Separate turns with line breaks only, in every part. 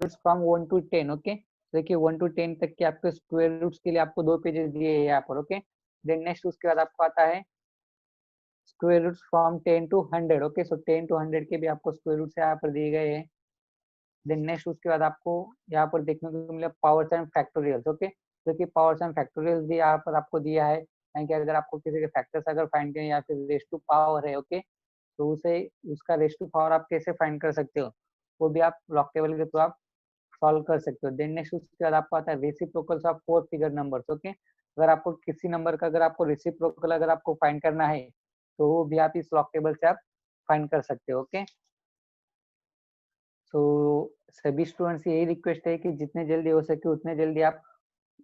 Roots from 1 to 10, okay. देखिए 1 to 10 तक के आपके स्क्वायर रूट्स के लिए आपको 2 पेजेस दिए हैं यहाँ पर, ओके। देन नेक्स्ट उसके बाद आपको आता है square roots from 10 to 100, okay. So 10 to 100 के भी आपको स्क्वायर रूट्स यहाँ पर दिए गए हैं। देन नेक्स्ट उसके बाद आपको यहाँ पर देखने को मिला पावर्स एंड फैक्टोरियल्स, ओके। तो कि पावर्स एंड फैक्टोरियल्स भी यहाँ पर आपको दिया है, यानी कि अगर आपको किसी के फैक्टर्स अगर फाइंड करें या फिर रेस टू पावर है, ओके, तो उसे उसका रेस टू पावर आप कैसे फाइंड कर सकते हो, वो भी आप लॉग टेबल के थ्रू आप सॉल्व कर सकते हो। देन नेक्स्ट उसके बाद आपको आता है reciprocals of 4 figure numbers, okay. अगर आपको किसी नंबर का अगर आपको रेसिप्रोकल अगर आपको फाइंड करना है, तो वो भी आप इस लॉग टेबल से आप फाइंड कर सकते हो, ओके। सो सभी स्टूडेंट्स से यही रिक्वेस्ट है कि जितने जल्दी हो सके उतने जल्दी आप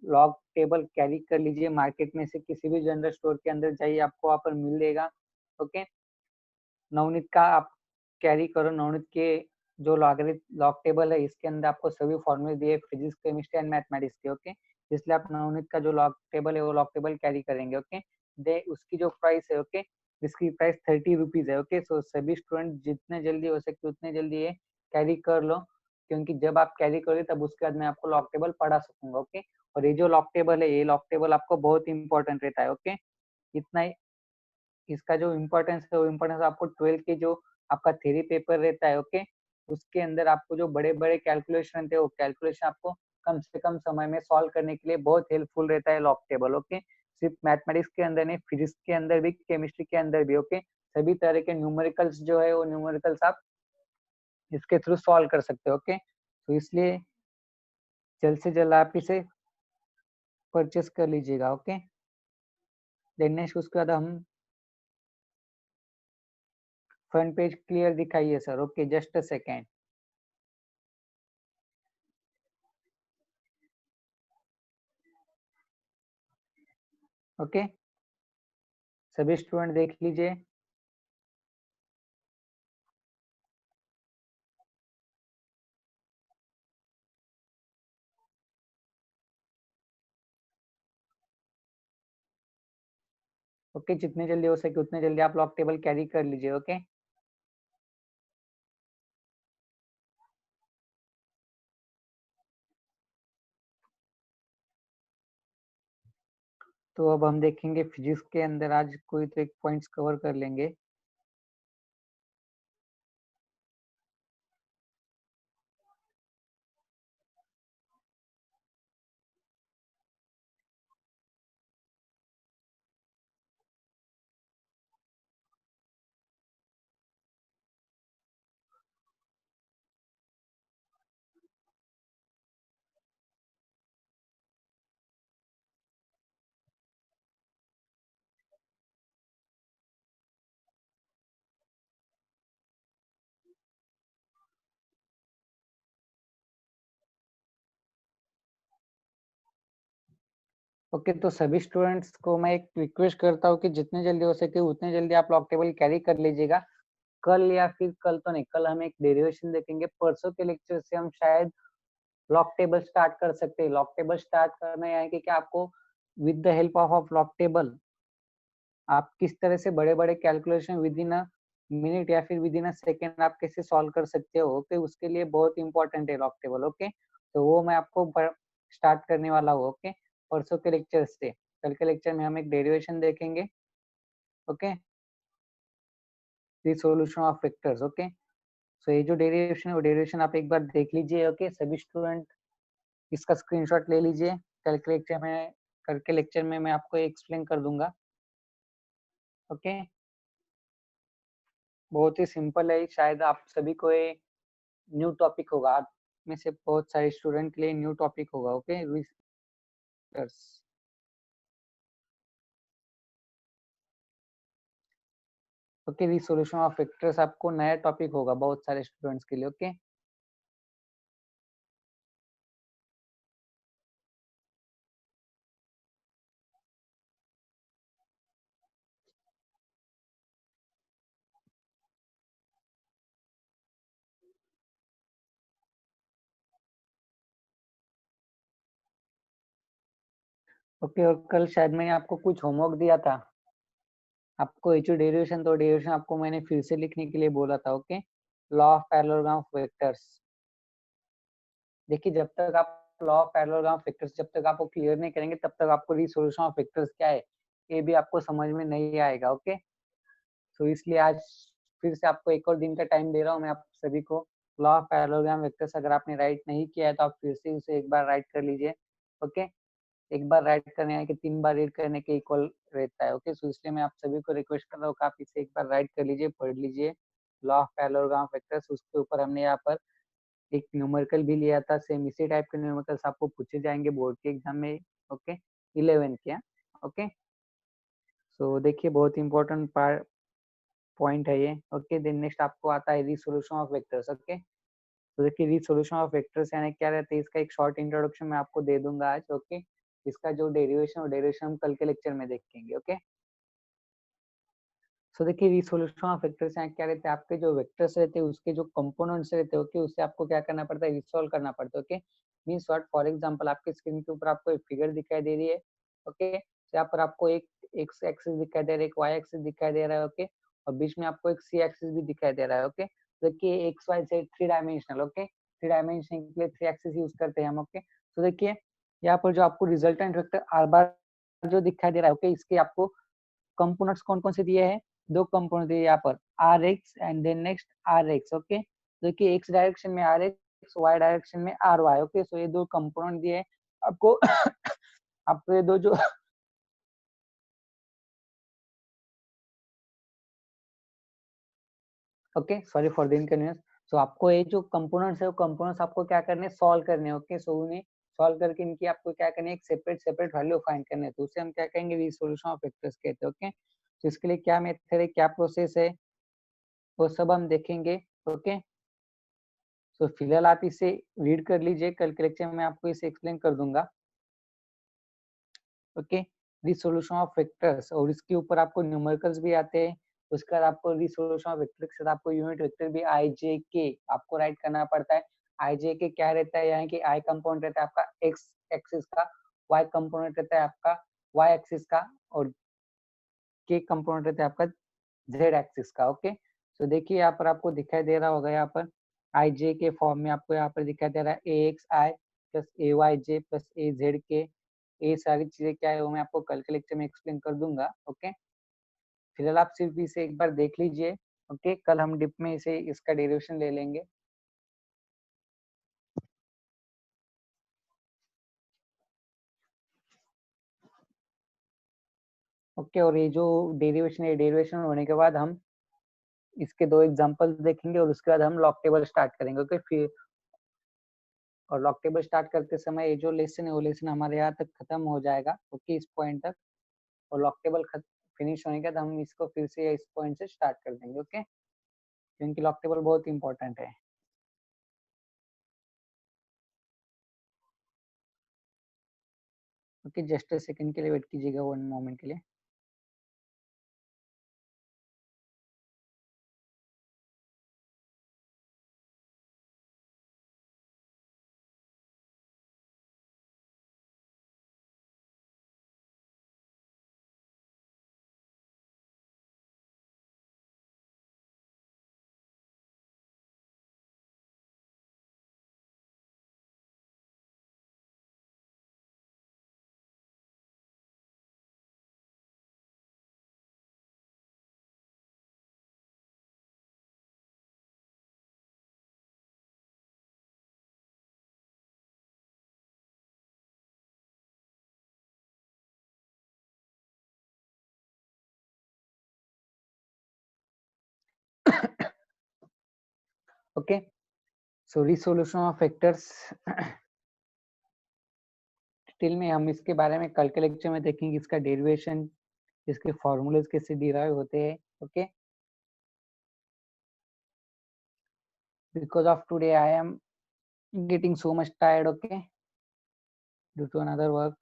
लॉग टेबल कैरी कर लीजिए। मार्केट में से किसी भी जनरल स्टोर के अंदर जाइए, आपको वहाँ पर मिल जाएगा, ओके। नवनीत का आप कैरी करो। नवनीत के जो लॉग टेबल है, इसके अंदर आपको सभी फॉर्मूले दिए फिजिक्स, केमिस्ट्री एंड मैथमेटिक्स के, ओके। इसलिए आप नवनीत का जो लॉग टेबल है वो लॉग टेबल कैरी करेंगे, ओके। दे उसकी जो प्राइस है, ओके, इसकी प्राइस 30 रुपीज है, ओके। सो सभी स्टूडेंट जितने जल्दी हो सके उतने जल्दी ये कैरी कर लो, क्योंकि जब आप कैरी करोगे तब उसके बाद मैं आपको लॉग टेबल पढ़ा सकूंगा, ओके। और ये जो लॉग टेबल है, ये लॉग टेबल आपको बहुत इंपॉर्टेंट रहता है, ओके। इतना ही इसका जो इम्पोर्टेंस है वो इम्पोर्टेंस आपको 12 के जो आपका थ्योरी पेपर रहता है, ओके, उसके अंदर आपको जो बड़े बड़े कैलकुलेशन रहते हैं वो कैलकुलेशन आपको कम से कम समय में सॉल्व करने के लिए बहुत हेल्पफुल रहता है लॉग टेबल, ओके। सिर्फ मैथमेटिक्स के अंदर नहीं, फिजिक्स के अंदर भी, केमिस्ट्री के अंदर भी, ओके। सभी तरह के न्यूमेरिकल्स जो है वो न्यूमेरिकल्स आप इसके थ्रू सॉल्व कर सकते हो, ओके। तो इसलिए जल्द से जल्द आप इसे परचेस कर लीजिएगा, ओके। देन नेक्स्ट उसके बाद हम फ्रंट पेज क्लियर दिखाइए sir, okay, just a second. Okay, सभी स्टूडेंट देख लीजिए। ओके, जितने जल्दी हो सके उतने जल्दी आप लॉक टेबल कैरी कर लीजिए, ओके। तो अब हम देखेंगे फिजिक्स के अंदर आज कोई तो एक पॉइंट्स कवर कर लेंगे। ओके, तो सभी स्टूडेंट्स को मैं एक रिक्वेस्ट करता हूँ कि जितने जल्दी हो सके उतने जल्दी आप लॉक टेबल कैरी कर लीजिएगा। कल या फिर कल तो नहीं, कल हम एक डेरिवेशन देखेंगे। परसों के लेक्चर से हम शायद लॉक टेबल स्टार्ट कर सकते हैं। लॉक टेबल स्टार्ट करना है कि क्या आपको with the help of log table आप किस तरह से बड़े बड़े calculation with in a minute या फिर विद इन अ सेकेंड आप कैसे सॉल्व कर सकते हो, ओके। उसके लिए बहुत इंपॉर्टेंट है लॉक टेबल, ओके। तो वो मैं आपको स्टार्ट करने वाला हूँ, ओके, परसों के लेक्चर से। कल के लेक्चर में हम एक डेरिवेशन देखेंगे, okay, the solution of vectors, okay. So ये जो डेरिवेशन है वो डेरिवेशन आप एक बार देख लीजिए, ओके। सभी स्टूडेंट इसका स्क्रीनशॉट ले लीजिए। कल के लेक्चर में मैं आपको एक्सप्लेन कर दूंगा, ओके। बहुत ही सिंपल है, शायद आप सभी को ये न्यू टॉपिक होगा। आप में से बहुत सारे स्टूडेंट के लिए न्यू टॉपिक होगा, okay. Okay, resolution of vectors आपको नया टॉपिक होगा बहुत सारे स्टूडेंट्स के लिए, ओके। ओके, और कल शायद मैंने आपको कुछ होमवर्क दिया था। आपको एच डेरिवेशन, तो डेरिवेशन आपको मैंने फिर से लिखने के लिए बोला था, okay. Law of parallelogram of vectors, देखिए जब तक आप लॉ ऑफ पैरेललोग्राम वेक्टर्स जब तक आपको क्लियर नहीं करेंगे तब तक आपको रिसोल्यूशन ऑफ वेक्टर्स क्या है ये भी आपको समझ में नहीं आएगा। ओके, तो इसलिए आज फिर से आपको एक और दिन का टाइम दे रहा हूँ मैं आप सभी को। लॉ ऑफ पैरेललोग्राम वेक्टर्स अगर आपने राइट नहीं किया है तो आप फिर से उसे एक बार राइट कर लीजिए। ओके, एक बार राइट करने के 3 बार रीड करने के इक्वल रहता है। ओके, सो इसलिए मैं आप सभी को रिक्वेस्ट कर रहा हूँ कि आप इसे एक बार राइट कर लीजिए, पढ़ लीजिए लॉ ऑफ पैरेललोग्राम वेक्टर्स। उसके ऊपर हमने यहाँ पर एक न्यूमेरिकल भी लिया था, सेम इसी टाइप के न्यूमेरिकल्स आपको पूछे जाएंगे बोर्ड के एग्जाम में। ओके, 11 के। ओके, सो देखिए बहुत इंपॉर्टेंट पॉइंट है ये। ओके, देन नेक्स्ट आपको आता है रिसोल्यूशन ऑफ वेक्टर्स। ओके, तो देखिए रिसोल्यूशन ऑफ वेक्टर्स यानी क्या रहता है, इसका एक शॉर्ट इंट्रोडक्शन मैं आपको दे दूंगा आज। ओके, इसका जो डेरिवेशन और डेरिवेशन हम कल के लेक्चर में देखेंगे। ओके, सो देखिए रिसोल्यूशन ऑफ वेक्टर्स यहाँ क्या रहते हैं, आपके जो वेक्टर्स रहते हैं उसके जो कंपोनेंट्स रहते हैं ओके, उससे आपको क्या करना पड़ता है, रिसॉल्व करना पड़ता है। Okay, means what, for example आपके स्क्रीन के ऊपर आपको एक फिगर दिखाई दे रही है। ओके, यहाँ पर आपको एक एक्स एक्सिस दिखाई दे रहा है, एक वाई एक्सिस दिखाई दे रहा है। ओके, और बीच में आपको एक सी एक्सिस भी दिखाई दे रहा है। ओके, देखिए X Y Z 3 dimensional. Okay, 3 dimension के लिए 3 एक्सिस यूज करते हैं हम। ओके, तो देखिए यहाँ पर जो आपको रिजल्टेंट वेक्टर आर बार जो दिखाई दे रहा है ओके, इसके आपको कंपोनेंट्स कौन कौन से दिए हैं, दो कंपोनेंट दिए यहाँ पर, R X and then next R X. Okay, देखिए एक्स डायरेक्शन में आर एक्स, वाई डायरेक्शन में आर वाई। ओके, सो ये दो कंपोनेंट दिए हैं आपको। आपको ये दो जो okay, sorry for the inconvenience. So आपको ये जो कंपोनेंट्स है वो कंपोनेंट्स आपको क्या करने हैं, सॉल्व करने हैं। ओके, सो उन्हें सॉल्व करके इनकी आपको क्या करनी है, एक सेपरेट सेपरेट वैल्यू फाइंड करने है, तो उसे हम क्या कहेंगे, रिसोल्यूशन ऑफ वेक्टर्स कहते हैं। ओके, तो इसके लिए क्या मेथड है, क्या प्रोसेस है, वो सब हम देखेंगे। ओके, सो फिलहाल आप इसे रीड कर लीजिए, कल के लेक्चर में आपको इसे एक्सप्लेन कर दूंगा। ओके, रिसोल्यूशन ऑफ वेक्टर्स, और इसके ऊपर आपको न्यूमेरिकल्स भी आते हैं। उसके बाद आपको रिसोल्यूशन ऑफ वेक्टर के साथ आपको यूनिट वेक्टर भी आई जे के आपको राइट करना पड़ता है। आई जे के क्या रहता है, यानी कि आई कंपोनेंट रहता है आपका एक्स एक्सिस का, वाई कंपोनेंट रहता है आपका वाई एक्सिस का, और के कंपोनेंट रहता है आपका जेड एक्सिस का। ओके, तो देखिए यहाँ पर आपको दिखाई दे रहा होगा, यहाँ पर आई जे के फॉर्म में आपको यहाँ पर दिखाई दे रहा है ए एक्स आई प्लस ए वाई जे प्लस ए जेड के। ये सारी चीजें क्या है वो मैं आपको कल के लेक्चर में एक्सप्लेन कर दूंगा। ओके, फिलहाल आप सिर्फ इसे एक बार देख लीजिए। ओके, कल हम डिप में इसे इसका डेरिवेशन ले लेंगे। ओके, और ये जो डेरिवेशन है, डेरिवेशन होने के बाद हम इसके दो एग्जांपल्स देखेंगे और उसके बाद हम लॉग टेबल स्टार्ट करेंगे। ओके, फिर और लॉग टेबल स्टार्ट करते समय ये जो लेसन है वो लेसन हमारे यहाँ तक खत्म हो जाएगा। ओके, इस पॉइंट तक, और लॉक टेबल फिनिश होने के बाद हम इसको फिर से इस पॉइंट से स्टार्ट कर देंगे। ओके, क्योंकि लॉक टेबल बहुत इंपॉर्टेंट है। ओके, जस्ट सेकंड के लिए वेट कीजिएगा, 1 मोमेंट के लिए। Okay, so resolution of vectors detail में हम इसके बारे में कल के लेक्चर में देखेंगे, इसका डेरिवेशन, इसके फॉर्मूलेस कैसे डिराइव होते हैं। Okay, because of today I am getting so much tired. Okay, due to another work.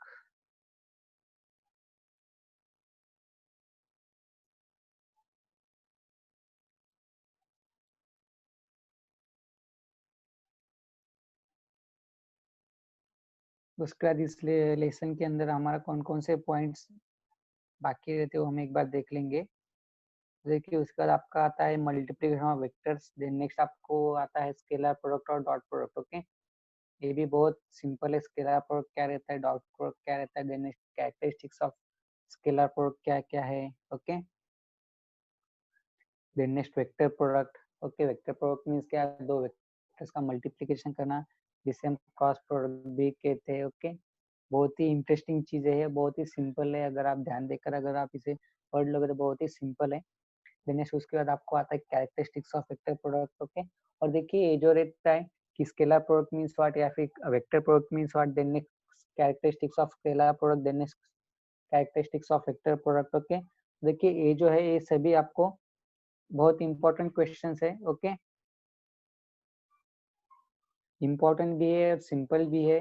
उसके बाद इस लेसन के अंदर हमारा कौन कौन से पॉइंट्स बाकी रहते हो हम एक बार देख लेंगे। देखिए उसके बाद आपका आता है multiplication of vectors, then next आपको आता है स्केलर प्रोडक्ट और डॉट प्रोडक्ट। ओके, ये भी बहुत सिंपल है। स्केलर प्रोडक्ट क्या रहता है, डॉट प्रोडक्ट क्या रहता है, then characteristics of scalar product क्या क्या है। Okay, then next vector product. Okay, vector product means क्या, दो वेक्टर्स का मल्टीप्लिकेशन करना, जिसे हम क्रॉस प्रोडक्ट भी कहते हैं। ओके, बहुत ही इंटरेस्टिंग चीजें है, बहुत ही सिंपल है। अगर आप ध्यान देकर अगर आप इसे पढ़ लोगे तो बहुत ही सिंपल है। देन नेक्स्ट उसके बाद आपको आता है characteristics of vector product. Okay, और देखिए ये जो रहता है कि स्केलर प्रोडक्ट मीन्स व्हाट या फिर vector product means what, then next characteristics of scalar product, then next characteristics of vector product. Okay, देखिए ये जो है ये सभी आपको बहुत इंपॉर्टेंट क्वेश्चंस है। ओके, इंपॉर्टेंट भी है और सिंपल भी है।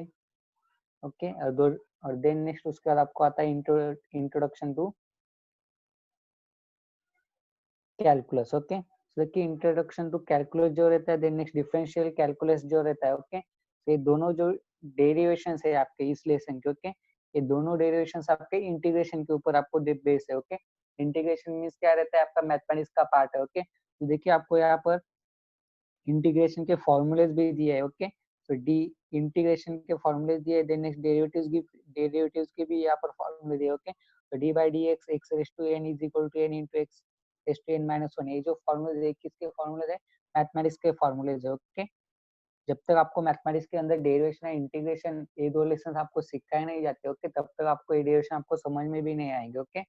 ओके, और देन नेक्स्ट उसके बाद आपको आता है इंट्रोडक्शन टू कैलकुलस। ओके, देखिए इंट्रोडक्शन टू कैलकुलस जो रहता है, देन नेक्स्ट डिफरेंशियल कैलकुलस जो रहता है। ओके, ये दोनों जो डेरिवेशन है आपके इस लेसन के, ओके, ये दोनों डेरिवेशन आपके इंटीग्रेशन के ऊपर आपको बेस है। ओके, इंटीग्रेशन मीन्स क्या रहता है, आपका मैथमेटिक्स का पार्ट है। ओके, तो देखिए आपको यहाँ पर इंटीग्रेशन के फॉर्मूलेज भी दिए है। ओके, तो डी इंटीग्रेशन के फॉर्मूलेज दिए, देन नेक्स्ट डेरिवेटिव्स के भी यहाँ पर फॉर्मूले दिए। ओके, तो D by D X X raise to N is equal to N into X raise to N minus one, ये जो फॉर्मूले है किसके फॉर्मूले है, मैथमेटिक्स के फॉर्मूलेज है। ओके, जब तक आपको मैथमेटिक्स के अंदर डेरिवेशन या इंटीग्रेशन ये दो लेसन आपको सिखाए नहीं जाते, ओके, तब तक आपको ये डेरिवेशन आपको समझ में भी नहीं आएंगे। ओके,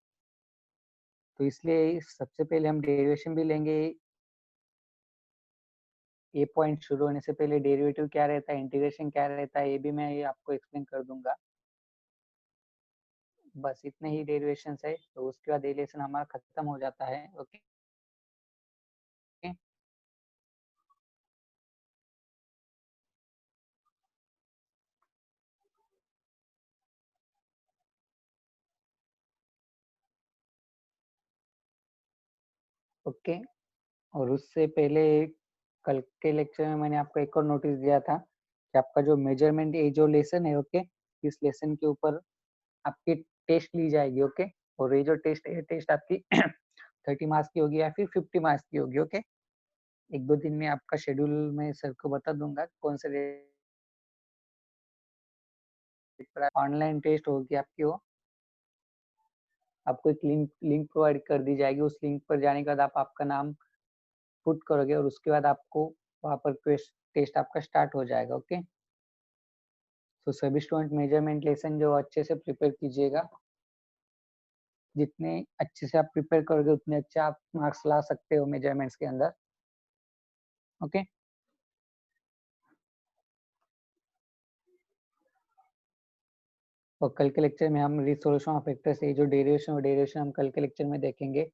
तो इसलिए सबसे पहले हम डेरिवेशन भी लेंगे। ये पॉइंट शुरू होने से पहले डेरिवेटिव क्या रहता है, इंटीग्रेशन क्या रहता है, ये भी मैं ये आपको एक्सप्लेन कर दूंगा। बस इतने ही डेरिवेशन है, तो उसके बाद ये लेसन हमारा खत्म हो जाता है। ओके, ओके, और उससे पहले कल के लेक्चर में मैंने आपको एक और नोटिस दिया था कि आपका जो मेजरमेंट ये जो लेसन है, ओके, इस लेसन के ऊपर आपकी टेस्ट ली जाएगी। ओके, और ये जो टेस्ट है, टेस्ट आपकी 30 मार्क्स की होगी या फिर 50 मार्क्स की होगी। ओके, एक दो दिन में आपका शेड्यूल में सर को बता दूंगा कौन से ऑनलाइन टेस्ट होगी आपकी। वो आपको एक लिंक प्रोवाइड कर दी जाएगी, उस लिंक पर जाने के बाद आप आपका नाम पुट करोगे और उसके बाद आपको वहाँ पर टेस्ट आपका स्टार्ट हो जाएगा। ओके, तो सभी स्टूडेंट मेजरमेंट लेसन जो अच्छे से प्रिपेयर कीजिएगा, जितने अच्छे से आप प्रिपेयर करोगे उतने अच्छे आप मार्क्स ला सकते हो मेजरमेंट्स के अंदर। ओके, और कल के लेक्चर में हम रिसोल्यूशन ऑफ वेक्टर्स, ये जो डेरिवेशन हम कल के लेक्चर में देखेंगे।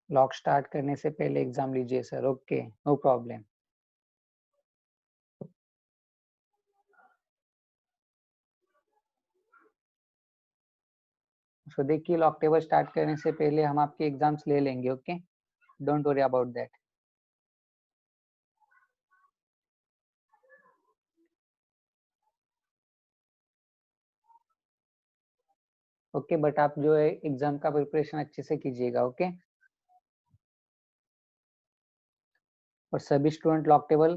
लॉग स्टार्ट करने से पहले एग्जाम लीजिए sir. Okay, no problem. So देखिए लॉग टेबल स्टार्ट करने से पहले हम आपके एग्जाम्स ले लेंगे। Okay, don't worry about that. Okay, but आप जो है एग्जाम का प्रिपरेशन अच्छे से कीजिएगा। ओके, और सभी स्टूडेंट लॉक टेबल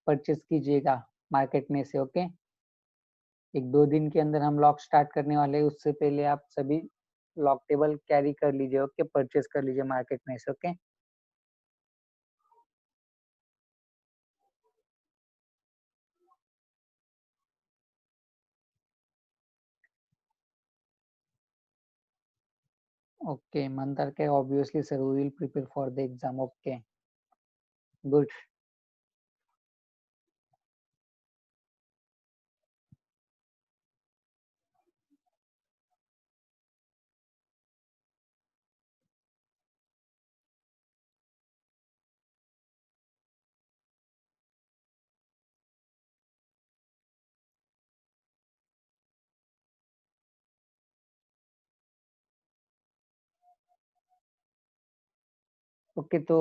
परचेज कीजिएगा मार्केट में से। ओके, एक दो दिन के अंदर हम लॉक स्टार्ट करने वाले हैं, उससे पहले आप सभी लॉक टेबल कैरी कर लीजिए। ओके, परचेज कर लीजिए मार्केट में से। ओके, ओके मंतर के obviously sir we will prepare for the exam. Okay, good. Okay, तो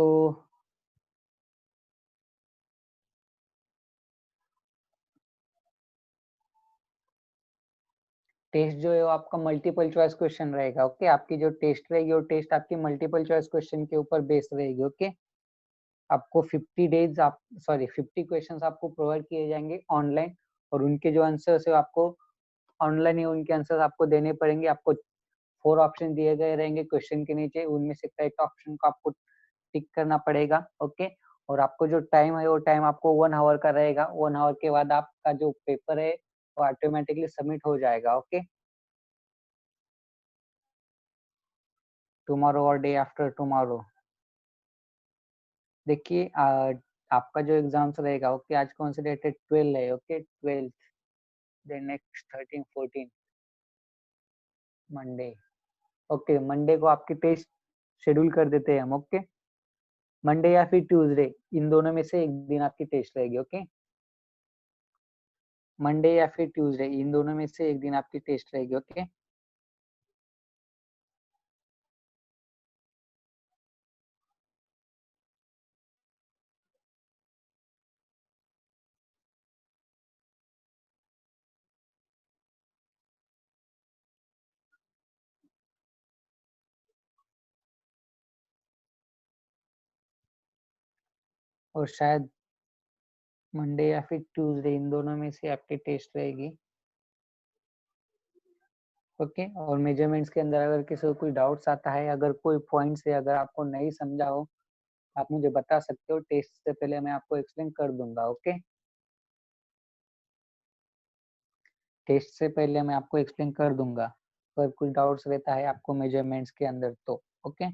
टेस्ट जो है वो आपका मल्टीपल चॉइस क्वेश्चन रहेगा। ओके, आपकी जो टेस्ट रहेगी वो टेस्ट आपकी मल्टीपल चॉइस क्वेश्चन के ऊपर बेस्ड रहेगी। ओके, आपको 50 क्वेश्चंस आपको प्रोवाइड किए जाएंगे ऑनलाइन, और उनके जो आंसर्स है आपको ऑनलाइन ही उनके आंसर्स आपको देने पड़ेंगे। आपको 4 ऑप्शन दिए गए रहेंगे क्वेश्चन के नीचे, उनमें से करेक्ट ऑप्शन को आपको टिक करना पड़ेगा। ओके, और आपको जो टाइम है वो टाइम आपको 1 आवर का रहेगा। 1 आवर के बाद आपका जो पेपर है वो ऑटोमेटिकली सबमिट हो जाएगा। ओके, टुमारो और डे आफ्टर टुमारो। देखिए आपका जो एग्जाम्स रहेगा, ओके, आज कौन सी डेट है? 12 है। Okay, 12, then next 13 14 Monday. Okay, Monday को आपकी टेस्ट शेड्यूल कर देते हैं हम। ओके, मंडे या फिर ट्यूसडे, इन दोनों में से एक दिन आपकी टेस्ट रहेगी। ओके, मंडे या फिर ट्यूसडे, इन दोनों में से एक दिन आपकी टेस्ट रहेगी। ओके, और शायद मंडे या फिर ट्यूसडे, इन दोनों में से आपकी टेस्ट रहेगी। ओके, और मेजरमेंट्स के अंदर अगर किसी को कोई डाउट्स आता है, अगर कोई पॉइंट्स है अगर आपको नहीं समझा हो, आप मुझे बता सकते हो। टेस्ट से पहले मैं आपको एक्सप्लेन कर दूंगा। ओके, टेस्ट से पहले मैं आपको एक्सप्लेन कर दूंगा अगर कुछ डाउट्स रहता है आपको मेजरमेंट्स के अंदर तो। Okay,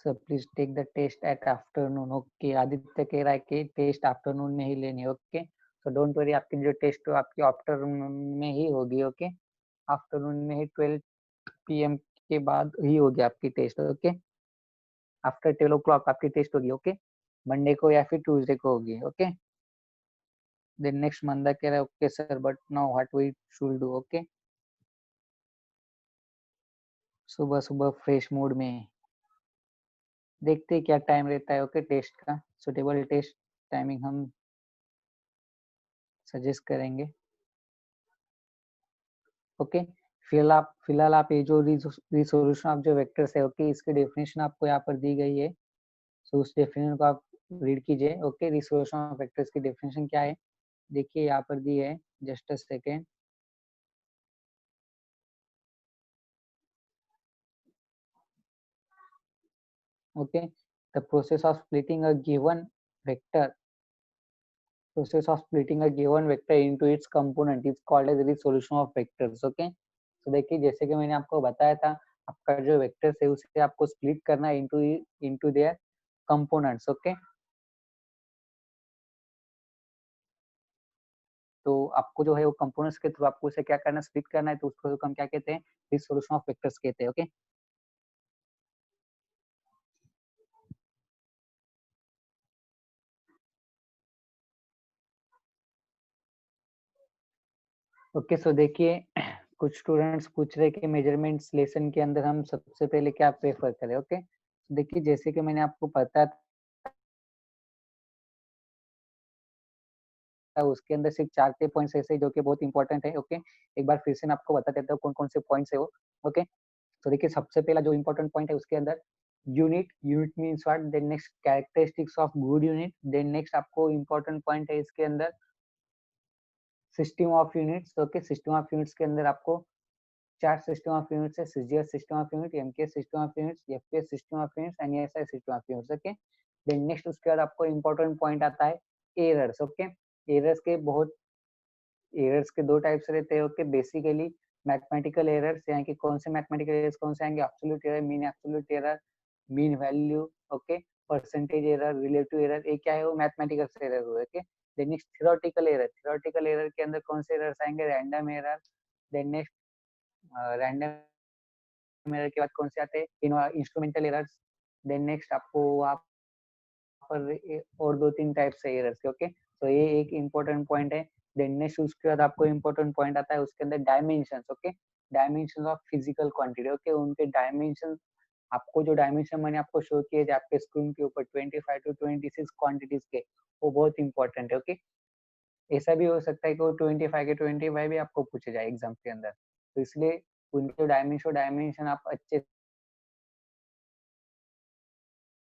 sir please take the test at afternoon. Okay, Aditya कह रहा है कि टेस्ट आफ्टरनून में ही लेनी है। ओके, तो डोंट वरी, आपकी जो टेस्ट हो आपकी आफ्टरनून में ही होगी। ओके, आफ्टरनून में ही 12 PM के बाद ही होगी आपकी टेस्ट। ओके, आफ्टर 12 o'clock आपकी टेस्ट होगी। ओके, मंडे को या फिर ट्यूसडे को होगी। ओके, देन नेक्स्ट मंदा कह रहा है okay sir, but now what we should do. Okay, सुबह सुबह फ्रेश मूड में देखते हैं क्या टाइम रहता है। ओके, टेस्ट का सुटेबल टेस्ट टाइमिंग हम सजेस्ट करेंगे। ओके, फिलहाल आप ये जो रिसोल्यूशन ऑफ जो वेक्टर्स है, ओके, इसकी डेफिनेशन आपको यहाँ पर दी गई है। सो उस डेफिनेशन को आप रीड कीजिए। ओके, रिसोल्यूशन ऑफ वेक्टर्स की डेफिनेशन क्या है देखिए यहाँ पर दी है, just a second. Okay, the process of splitting a given vector process of splitting a given vector into its component is called as resolution of vectors। Okay, तो देखिए जैसे कि मैंने आपको बताया था, आपका जो वेक्टर्स है उसे आपको स्प्लिट करना है इनटू देयर कंपोनेंट्स। ओके, तो आपको जो है वो कंपोनेंट्स के थ्रू आपको उसे क्या करना है, स्प्लिट करना है, तो उसको हम क्या कहते हैं, रिसोल्यूशन ऑफ वेक्टर्स कहते हैं। ओके, ओके, सो देखिए कुछ स्टूडेंट्स पूछ रहे हैं कि मेजरमेंट्स लेसन के अंदर हम सबसे पहले क्या प्रेफर करें। ओके, देखिए जैसे कि मैंने आपको बताया उसके अंदर सिर्फ 4 के पॉइंट्स ऐसे जो कि बहुत इंपॉर्टेंट है। ओके, एक बार फिर से मैं आपको बता देता हूँ कौन कौन से पॉइंट्स है वो। ओके, तो देखिए सबसे पहला जो इंपॉर्टेंट पॉइंट है उसके अंदर unit means what, then next characteristics of good unit, then next आपको इंपॉर्टेंट पॉइंट है इसके अंदर system of units. Okay, system of units के अंदर आपको 4 सिस्टम ऑफ यूनिट्स है, CGS system of unit, MK system of units, FPS system of units, and SI system of units. Okay, then next उसके बाद आपको इंपॉर्टेंट पॉइंट आता है errors. Okay, errors के बहुत एरर्स के 2 टाइप्स रहते हैं। ओके, बेसिकली मैथमेटिकल एरर्स, यानी कि कौन से मैथमेटिकल एरर्स कौन से आएंगे, absolute error, mean absolute error, mean value. Okay, percentage error, relative error, ये क्या है वो मैथमेटिकल एरर हुए। Okay, then next theoretical error के अंदर कौन से एरर्स आएंगे, random error, then next random error के बाद कौन से आते हैं, इंस्ट्रूमेंटल एरर्स। देन नेक्स्ट आपको वहाँ पर और 2-3 टाइप से एरर्स के, ओके। तो ये एक इम्पोर्टेंट पॉइंट है। देन नेक्स्ट उसके बाद आपको इम्पोर्टेंट पॉइंट आता है उसके अंदर dimensions, okay. Dimensions of physical quantity, okay. उनके डायमेंशन, आपको जो डायमेंशन मैंने आपको शो किए थे आपके स्क्रीन के ऊपर 25 to 26 क्वांटिटीज के, वो बहुत इंपॉर्टेंट है, ओके। ऐसा भी हो सकता है कि वो 25 के 25 भी आपको पूछे जाए एग्जाम के अंदर, तो इसलिए उनके डायमेंशन आप अच्छे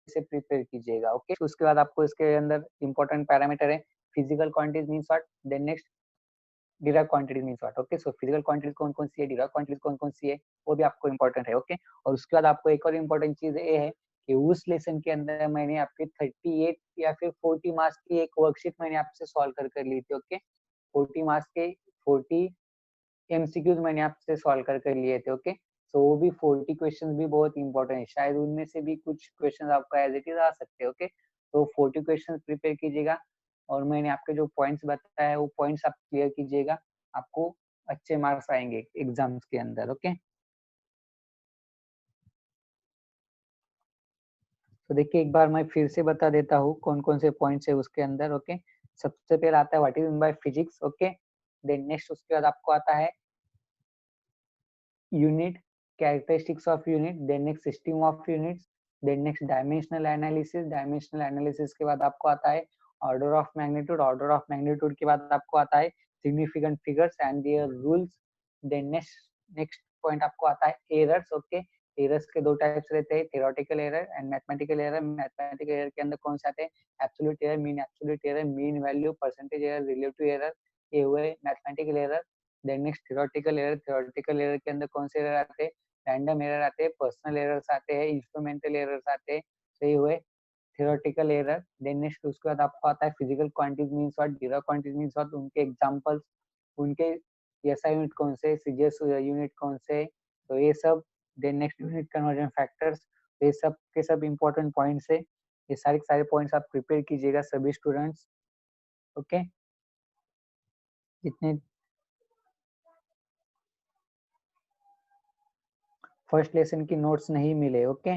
से प्रिपेयर कीजिएगा, ओके। उसके बाद आपको इसके अंदर इंपॉर्टेंट पैरामीटर है, physical quantities means what, then next derived quantities means what, okay. So physical quantities कौन-कौन सी है, डिराइव्ड क्वांटिटीज कौन-कौन सी है, वो भी आपको इंपॉर्टेंट है, ओके। और उसके बाद आपको एक और इंपॉर्टेंट चीज ये है कि उस लेसन के अंदर मैंने आपके 38 या फिर 40 मार्क्स की एक वर्कशीट मैंने आपसे सॉल्व कर ली थी, ओके। 40 मार्क्स के 40 एमसीक्यूज मैंने आपसे सॉल्व कर लिए थे, ओके। तो वो भी 40 क्वेश्चंस भी बहुत इंपॉर्टेंट है, शायद उनमें से भी कुछ क्वेश्चंस आपको एज इट इज आ सकते हैं, ओके। तो 40 क्वेश्चंस प्रिपेयर कीजिएगा और मैंने आपके जो पॉइंट्स बताया है वो पॉइंट्स आप क्लियर कीजिएगा, आपको अच्छे मार्क्स आएंगे एग्जाम्स के अंदर, ओके। तो देखिए एक बार मैं फिर से बता देता हूँ कौन कौन से पॉइंट्स है उसके अंदर, ओके। सबसे पहले आता है what is mean by physics, okay. Then next उसके बाद आपको आता है unit, characteristics of unit, then next system of units, then next dimensional analysis के बाद आपको आता है order of magnitude के बाद आपको आता है significant figures and their rules, then next point आपको आता है errors, okay। errors के दो टाइप्स रहते हैं, theoretical error and mathematical error। mathematical error के अंदर कौन से आते हैं, absolute error, mean value, percentage error, relative error, ये हुए mathematical error। Then next theoretical error के अंदर कौन से एरर आते हैं, रैंडम एरर आते हैं, पर्सनल एरर्स आते हैं, इंस्ट्रूमेंटल एरर्स आते हैं, सही हुए थ्योरेटिकल एरर। देन नेक्स्ट उसके बाद आपको आता है physical quantities means what, derived quantities means what, उनके एग्जांपल्स, उनके एसआई यूनिट कौन से, सीजीएस यूनिट कौन से, तो ये सब। Then next unit conversion factors, ये सब के सब इंपॉर्टेंट पॉइंट्स है, ये सारे पॉइंट्स आप प्रिपेयर कीजिएगा सभी स्टूडेंट्स, ओके। जितने फर्स्ट लेसन की नोट्स नहीं मिले, ओके,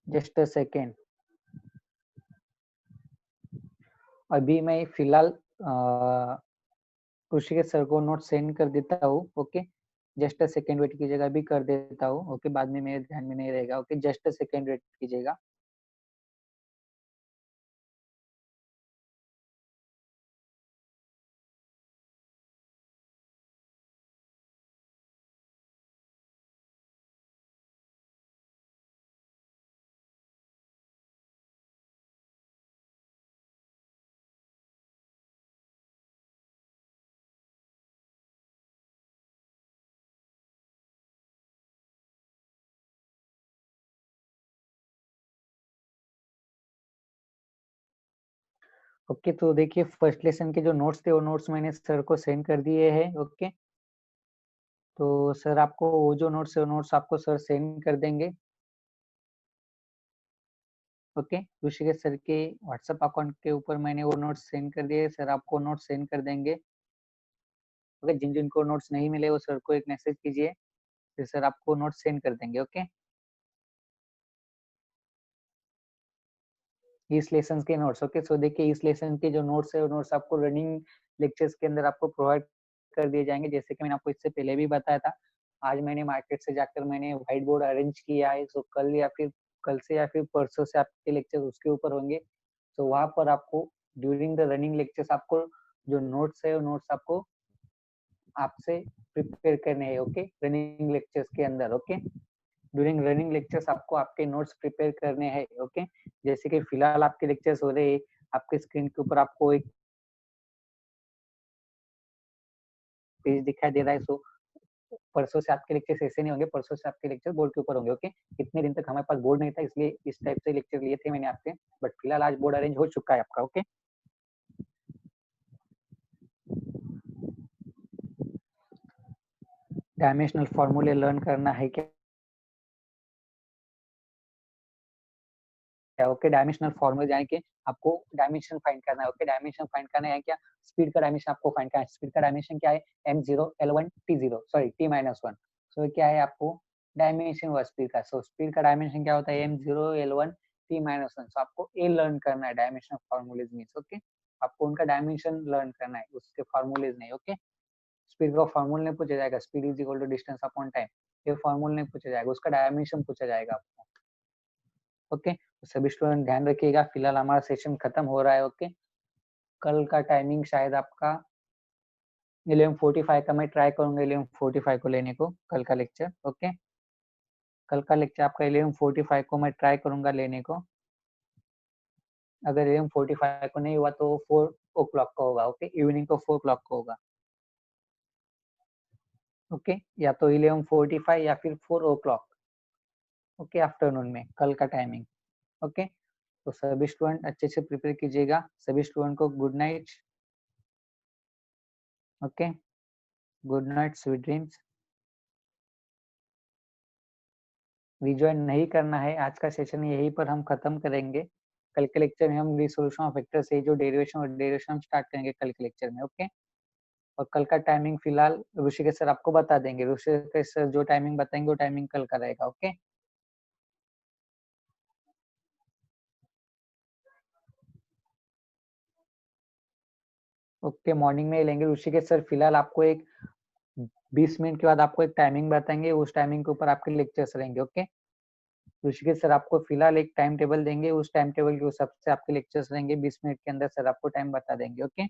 जस्ट अ सेकेंड। अभी मैं फिलहाल ऋषिकेश सर को नोट सेंड कर देता हूँ, okay. Just a second wait कीजिएगा, अभी कर देता हूँ, ओके। बाद में मेरे ध्यान में नहीं रहेगा, okay. Just a second wait कीजिएगा। ओके, तो देखिए फर्स्ट लेसन के जो नोट्स थे वो नोट्स मैंने सर को सेंड कर दिए हैं, ओके। तो सर आपको वो जो नोट्स है वो नोट्स आपको सर सेंड कर देंगे, ओके। ऋषिकेश सर के व्हाट्सएप अकाउंट के ऊपर मैंने वो नोट्स सेंड कर दिए, सर आपको नोट्स सेंड कर देंगे, ओके। जिन जिनको नोट्स नहीं मिले वो सर को एक मैसेज कीजिए, फिर सर आपको नोट्स सेंड कर देंगे, ओके। इस लेसन के नोट्स, ओके। सो देखिए इस लेसन के जो नोट्स है वो नोट्स आपको रनिंग लेक्चर्स के अंदर आपको प्रोवाइड कर दिए जाएंगे, जैसे कि मैंने आपको इससे पहले भी बताया था। आज मैंने मार्केट से जाकर मैंने व्हाइट बोर्ड अरेंज किया है, सो कल से या फिर परसों से आपके लेक्चर उसके ऊपर होंगे। तो वहां पर आपको ड्यूरिंग द रनिंग लेक्चर्स आपको जो नोट्स है वो नोट्स आपको आपसे प्रिपेयर करने हैं, ओके। रनिंग लेक्चर्स के अंदर, ओके। ड्यूरिंग रनिंग लेक्चर्स आपको आपके नोट्स प्रिपेयर करने हैं, ओके। जैसे कि फिलहाल आपके लेक्चर्स हो रहे हैं, आपके स्क्रीन के ऊपर आपको एक पेज दिखाई दे रहा है, सो परसों से आपके लेक्चर्स ऐसे नहीं होंगे, परसों से आपके लेक्चर बोर्ड के ऊपर होंगे, ओके। इतने दिन तक हमारे पास बोर्ड नहीं था, इसलिए इस टाइप से लेक्चर लिए थे मैंने आपसे, बट फिलहाल आज बोर्ड अरेंज हो चुका है आपका, ओके। डायमेंशनल फॉर्मूले लर्न करना है क्या, ओके। डायमेंशनल फॉर्मूले जाने के आपको डायमेंशन फाइंड करना है, ओके। डायमेंशन फाइंड करना है क्या, स्पीड का डायमेंशन आपको फाइंड करना है। स्पीड का डायमेंशन क्या है, m0 l1 t0 sorry t-1। सो क्या है आपको डायमेंशन हुआ स्पीड का। सो स्पीड का डायमेंशन क्या होता है, m0 l1 t-1। सो आपको ए लर्न करना है डायमेंशन फॉर्मूलेज मींस, ओके। आपको उनका डायमेंशन लर्न करना है, उसके फॉर्मूलेज नहीं, ओके। स्पीड का फॉर्मूला नहीं पूछा जाएगा, speed is equal to distance upon time, ये फॉर्मूला नहीं पूछा जाएगा, उसका डायमेंशन पूछा जाएगा आपको, ओके। तो सभी स्टूडेंट ध्यान रखिएगा। फिलहाल हमारा सेशन खत्म हो रहा है, ओके। कल का टाइमिंग शायद आपका 11:45 का मैं ट्राई करूंगा 11:45 को लेने को, कल का लेक्चर, ओके। कल का लेक्चर आपका 11:45 को मैं ट्राई करूंगा लेने को। अगर 11:45 को नहीं हुआ तो 4 o'clock को होगा, ओके। इवनिंग को 4 o'clock को होगा, ओके। या तो 11:45 या फिर 4 o'clock, ओके, आफ्टरनून में कल का टाइमिंग, ओके। तो सभी स्टूडेंट अच्छे से प्रिपेयर कीजिएगा। सभी स्टूडेंट को good night, okay. Good night, sweet dreams. Rejoin नहीं करना है, आज का सेशन यहीं पर हम खत्म करेंगे। कल के लेक्चर में हम रिसोल्यूशन ऑफ वेक्टर से जो डेरिवेशन और डेरिवेशन हम स्टार्ट करेंगे कल के लेक्चर में, ओके। और कल का टाइमिंग फिलहाल ऋषिकेश सर आपको बता देंगे। ऋषिकेश सर जो टाइमिंग बताएंगे वो टाइमिंग कल का रहेगा, ओके। ओके, मॉर्निंग में लेंगे ऋषिकेश सर। फिलहाल आपको एक 20 मिनट के बाद आपको एक टाइमिंग बताएंगे, उस टाइमिंग के ऊपर आपके लेक्चर्स रहेंगे, ओके। ऋषिकेश सर आपको फिलहाल एक टाइम टेबल देंगे, उस टाइम टेबल के हिसाब से आपके लेक्चर्स रहेंगे। 20 मिनट के अंदर सर आपको टाइम बता देंगे, ओके।